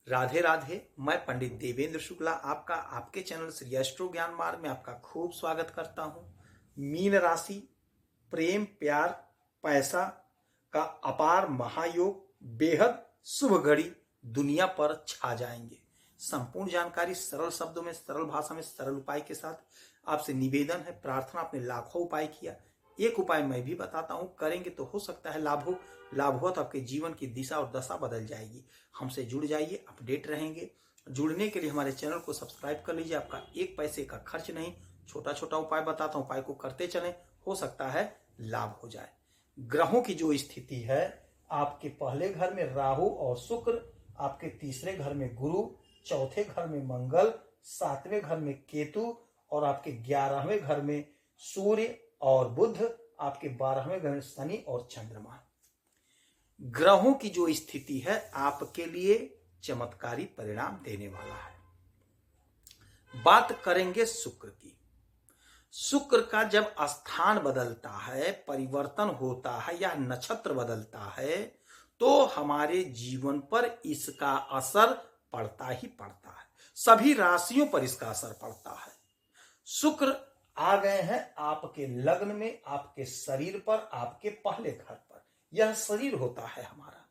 राधे राधे। मैं पंडित देवेंद्र शुक्ला आपका आपके चैनल श्री एस्ट्रो ज्ञान मार्ग में आपका खूब स्वागत करता हूं। मीन राशि, प्रेम, प्यार, पैसा का अपार महायोग, बेहद शुभ घड़ी दुनिया पर छा जाएंगे। संपूर्ण जानकारी सरल शब्दों में, सरल भाषा में, सरल उपाय के साथ आपसे निवेदन है, प्रार्थना। आपने लाखों उपाय किया, एक उपाय मैं भी बताता हूं, करेंगे तो हो सकता है लाभ हो। लाभ हो तो आपके जीवन की दिशा और दशा बदल जाएगी। हमसे जुड़ जाइए, अपडेट रहेंगे। जुड़ने के लिए हमारे चैनल को सब्सक्राइब कर लीजिए। आपका एक पैसे का खर्च नहीं, छोटा छोटा उपाय बताता हूं, उपाय को करते चलें, हो सकता है लाभ हो जाए। ग्रहों की जो स्थिति है, आपके पहले घर में राहु और शुक्र, आपके तीसरे घर में गुरु, चौथे घर में मंगल, सातवें घर में केतु और आपके 11वें घर में सूर्य और बुध, आपके 12वें घर में शनि और चंद्रमा। ग्रहों की जो स्थिति है आपके लिए चमत्कारी परिणाम देने वाला है। बात करेंगे शुक्र की। शुक्र का जब स्थान बदलता है, परिवर्तन होता है या नक्षत्र बदलता है, तो हमारे जीवन पर इसका असर पड़ता ही पड़ता है। सभी राशियों पर इसका असर पड़ता है। शुक्र आ गए हैं आपके लग्न में, आपके शरीर पर, आपके पहले घर पर। यह शरीर होता है हमारा,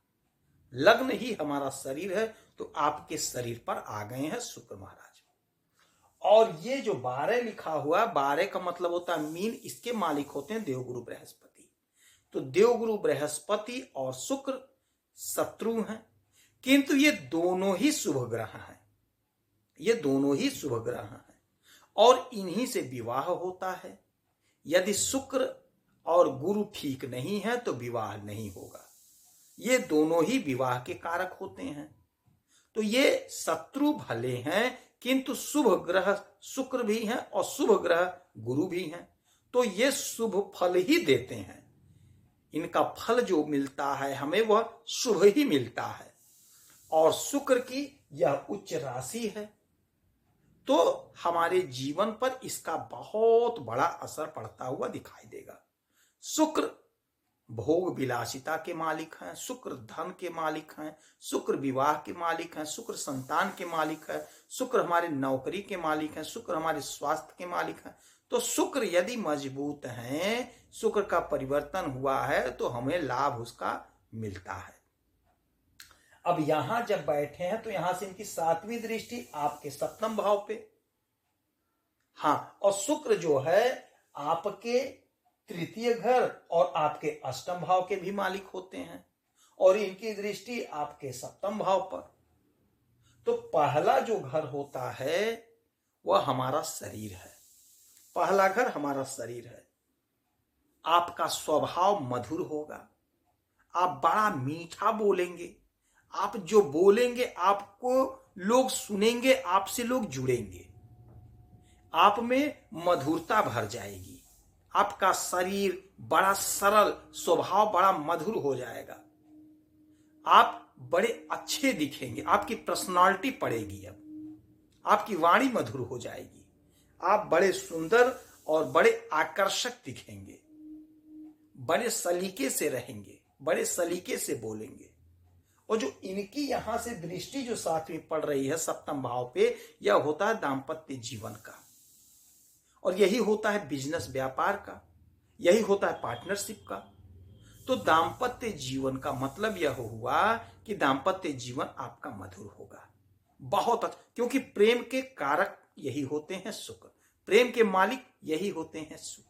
लग्न ही हमारा शरीर है, तो आपके शरीर पर आ गए हैं शुक्र महाराज। और ये जो 12 लिखा हुआ, 12 का मतलब होता है मीन, इसके मालिक होते हैं देवगुरु बृहस्पति। तो देवगुरु बृहस्पति और शुक्र शत्रु हैं, किंतु ये दोनों ही शुभ ग्रह हैं। ये दोनों ही शुभ ग्रह हैं और इन्हीं से विवाह होता है। यदि शुक्र और गुरु ठीक नहीं है तो विवाह नहीं होगा। ये दोनों ही विवाह के कारक होते हैं। तो ये शत्रु भले हैं, किंतु शुभ ग्रह शुक्र भी हैं और शुभ ग्रह गुरु भी हैं, तो ये शुभ फल ही देते हैं। इनका फल जो मिलता है हमें, वह शुभ ही मिलता है। और शुक्र की यह उच्च राशि है, तो हमारे जीवन पर इसका बहुत बड़ा असर पड़ता हुआ दिखाई देगा। शुक्र भोग विलासिता के मालिक हैं, शुक्र धन के मालिक हैं, शुक्र विवाह के मालिक हैं, शुक्र संतान के मालिक है, शुक्र हमारे नौकरी के मालिक हैं, शुक्र हमारे स्वास्थ्य के मालिक हैं। तो शुक्र यदि मजबूत हैं, शुक्र का परिवर्तन हुआ है, तो हमें लाभ उसका मिलता है। अब यहां जब बैठे हैं तो यहां से इनकी 7वीं दृष्टि आपके 7वें भाव पे। हाँ, और शुक्र जो है आपके तृतीय घर और आपके 8वें भाव के भी मालिक होते हैं, और इनकी दृष्टि आपके 7वें भाव पर। तो पहला जो घर होता है वह हमारा शरीर है। पहला घर हमारा शरीर है। आपका स्वभाव मधुर होगा, आप बड़ा मीठा बोलेंगे। आप जो बोलेंगे आपको लोग सुनेंगे, आपसे लोग जुड़ेंगे, आप में मधुरता भर जाएगी। आपका शरीर बड़ा सरल, स्वभाव बड़ा मधुर हो जाएगा। आप बड़े अच्छे दिखेंगे, आपकी पर्सनालिटी पड़ेगी। अब आपकी वाणी मधुर हो जाएगी, आप बड़े सुंदर और बड़े आकर्षक दिखेंगे, बड़े सलीके से रहेंगे, बड़े सलीके से बोलेंगे। और जो इनकी यहां से दृष्टि जो 7वीं पड़ रही है 7वें भाव पे, यह होता है दाम्पत्य जीवन का, और यही होता है बिजनेस व्यापार का, यही होता है पार्टनरशिप का। तो दाम्पत्य जीवन का मतलब यह हुआ कि दाम्पत्य जीवन आपका मधुर होगा, बहुत अच्छा, क्योंकि प्रेम के कारक यही होते हैं शुक्र, प्रेम के मालिक यही होते हैं शुक्र।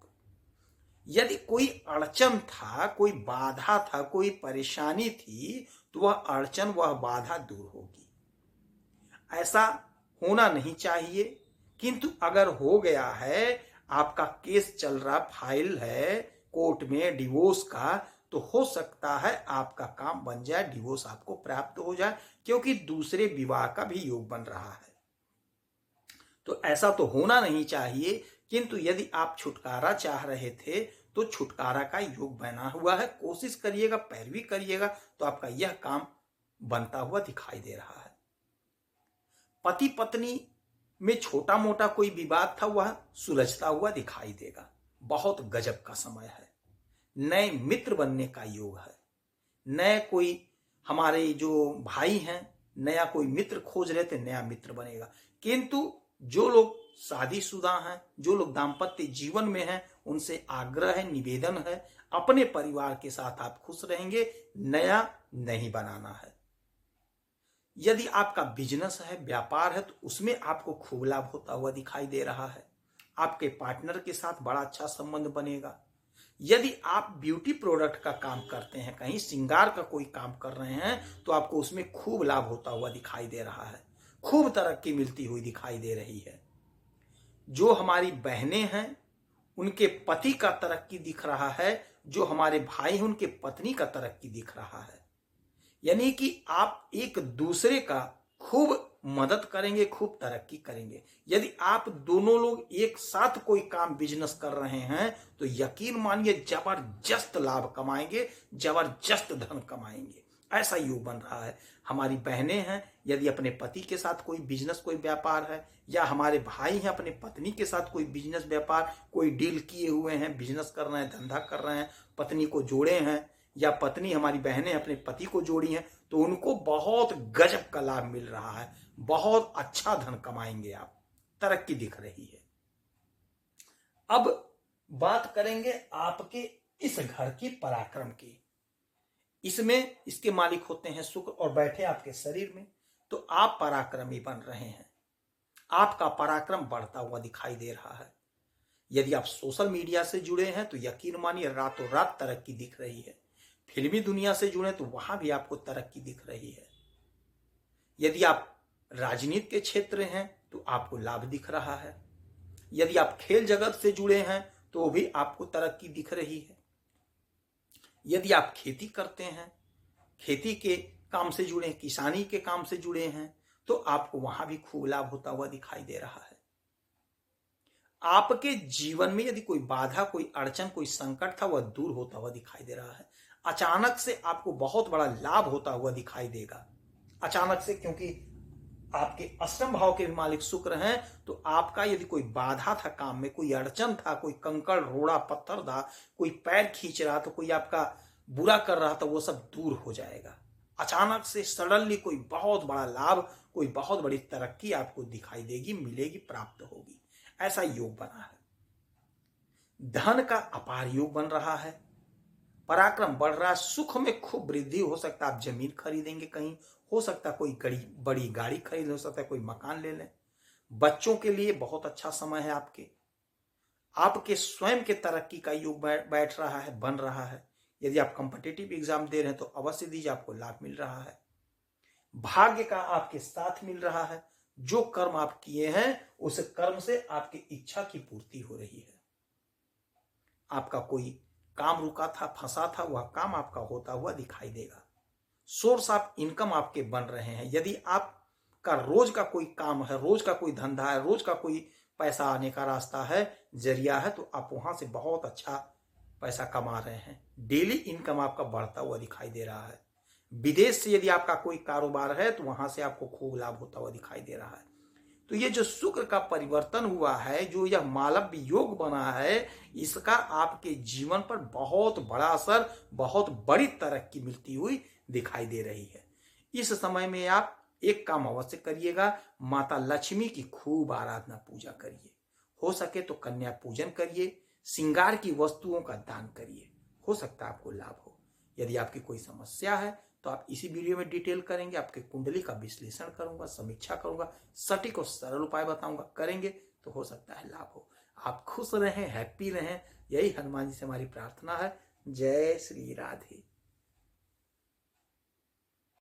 यदि कोई अड़चन था, कोई बाधा था, कोई परेशानी थी, तो वह अड़चन, वह बाधा दूर होगी। ऐसा होना नहीं चाहिए, किंतु अगर हो गया है, आपका केस चल रहा, फाइल है कोर्ट में डिवोर्स का, तो हो सकता है आपका काम बन जाए, डिवोर्स आपको प्राप्त हो जाए, क्योंकि दूसरे विवाह का भी योग बन रहा है। तो ऐसा तो होना नहीं चाहिए, किंतु यदि आप छुटकारा चाह रहे थे तो छुटकारा का योग बना हुआ है। कोशिश करिएगा, पैरवी करिएगा, तो आपका यह काम बनता हुआ दिखाई दे रहा है। पति पत्नी में छोटा मोटा कोई विवाद था, वह सुलझता हुआ दिखाई देगा। बहुत गजब का समय है। नए मित्र बनने का योग है। नए कोई हमारे जो भाई हैं, नया कोई मित्र खोज रहे थे, नया मित्र बनेगा। किंतु जो लोग शादीशुदा हैं, जो लोग दाम्पत्य जीवन में हैं, उनसे आग्रह है, निवेदन है, अपने परिवार के साथ आप खुश रहेंगे, नया नहीं बनाना है। यदि आपका बिजनेस है, व्यापार है, तो उसमें आपको खूब लाभ होता हुआ दिखाई दे रहा है। आपके पार्टनर के साथ बड़ा अच्छा संबंध बनेगा। यदि आप ब्यूटी प्रोडक्ट का काम करते हैं, कहीं श्रृंगार का कोई काम कर रहे हैं, तो आपको उसमें खूब लाभ होता हुआ दिखाई दे रहा है, खूब तरक्की मिलती हुई दिखाई दे रही है। जो हमारी बहनें हैं, उनके पति का तरक्की दिख रहा है, जो हमारे भाई हैं, उनके पत्नी का तरक्की दिख रहा है। यानी कि आप एक दूसरे का खूब मदद करेंगे, खूब तरक्की करेंगे। यदि आप दोनों लोग एक साथ कोई काम बिजनेस कर रहे हैं, तो यकीन मानिए जबरदस्त लाभ कमाएंगे, जबरदस्त धन कमाएंगे। ऐसा योग बन रहा है। हमारी बहनें हैं, यदि अपने पति के साथ कोई बिजनेस, कोई व्यापार है, या हमारे भाई हैं, अपने पत्नी के साथ कोई बिजनेस, व्यापार, कोई डील किए हुए हैं, बिजनेस कर रहे हैं, धंधा कर रहे हैं, पत्नी को जोड़े हैं, या पत्नी हमारी बहनें अपने पति को जोड़ी हैं, तो उनको बहुत गजब का लाभ मिल रहा है, बहुत अच्छा धन कमाएंगे आप, तरक्की दिख रही है। अब बात करेंगे आपके इस घर की पराक्रम की। इसमें इसके मालिक होते हैं शुक्र और बैठे आपके शरीर में, तो आप पराक्रमी बन रहे हैं, आपका पराक्रम बढ़ता हुआ दिखाई दे रहा है। यदि आप सोशल मीडिया से जुड़े हैं, तो यकीन मानिए रातों रात तरक्की दिख रही है। फिल्मी दुनिया से जुड़े तो वहां भी आपको तरक्की दिख रही है। यदि आप राजनीति के क्षेत्र हैं, तो आपको लाभ दिख रहा है। यदि आप खेल जगत से जुड़े हैं, तो भी आपको तरक्की दिख रही है। यदि आप खेती करते हैं, खेती के काम से जुड़े हैं, किसानी के काम से जुड़े हैं, तो आपको वहां भी खूब लाभ होता हुआ दिखाई दे रहा है। आपके जीवन में यदि कोई बाधा, कोई अड़चन, कोई संकट था, वह दूर होता हुआ दिखाई दे रहा है। अचानक से आपको बहुत बड़ा लाभ होता हुआ दिखाई देगा। अचानक से, क्योंकि आपके अष्टम भाव के मालिक शुक्र हैं, तो आपका यदि कोई बाधा था काम में, कोई अड़चन था, कोई कंकड़ रोड़ा पत्थर था, कोई पैर खींच रहा था, कोई आपका बुरा कर रहा था, वो सब दूर हो जाएगा। अचानक से सडनली कोई बहुत बड़ा लाभ, कोई बहुत बड़ी तरक्की आपको दिखाई देगी, मिलेगी, प्राप्त होगी। ऐसा योग बना है। धन का अपार योग बन रहा है, पराक्रम बढ़ रहा है, सुख में खूब वृद्धि हो सकता है। आप जमीन खरीदेंगे, कहीं हो सकता है कोई बड़ी गाड़ी खरीद, हो सकता है कोई मकान ले लें। बच्चों के लिए बहुत अच्छा समय है। आपके स्वयं के तरक्की का योग बैठ रहा है, बन रहा है। यदि आप कॉम्पिटिटिव एग्जाम दे रहे हैं, तो अवश्य दीजिए, आपको लाभ मिल रहा है। भाग्य का आपके साथ मिल रहा है। जो कर्म आप किए हैं, उस कर्म से आपकी इच्छा की पूर्ति हो रही है। आपका कोई काम रुका था, फंसा था, वह काम आपका होता हुआ दिखाई देगा। सोर्स ऑफ इनकम आपके बन रहे हैं। यदि आपका रोज का कोई काम है, रोज का कोई धंधा है, रोज का कोई पैसा आने का रास्ता है, जरिया है, तो आप वहां से बहुत अच्छा पैसा कमा रहे हैं। डेली इनकम आपका बढ़ता हुआ दिखाई दे रहा है। विदेश से यदि आपका कोई कारोबार है, तो वहां से आपको खूब लाभ होता हुआ दिखाई दे रहा है। तो ये जो शुक्र का परिवर्तन हुआ है, जो यह मालव्य योग बना है, इसका आपके जीवन पर बहुत बड़ा असर, बहुत बड़ी तरक्की मिलती हुई दिखाई दे रही है। इस समय में आप एक काम अवश्य करिएगा, माता लक्ष्मी की खूब आराधना पूजा करिए। हो सके तो कन्या पूजन करिए, श्रृंगार की वस्तुओं का दान करिए, हो सकता है आपको लाभ हो। यदि आपकी कोई समस्या है, तो आप इसी वीडियो में डिटेल करेंगे, आपके कुंडली का विश्लेषण करूंगा, समीक्षा करूंगा, सटीक और सरल उपाय बताऊंगा, करेंगे तो हो सकता है लाभ हो। आप खुश रहें, हैप्पी रहें, यही हनुमान जी से हमारी प्रार्थना है। जय श्री राधे।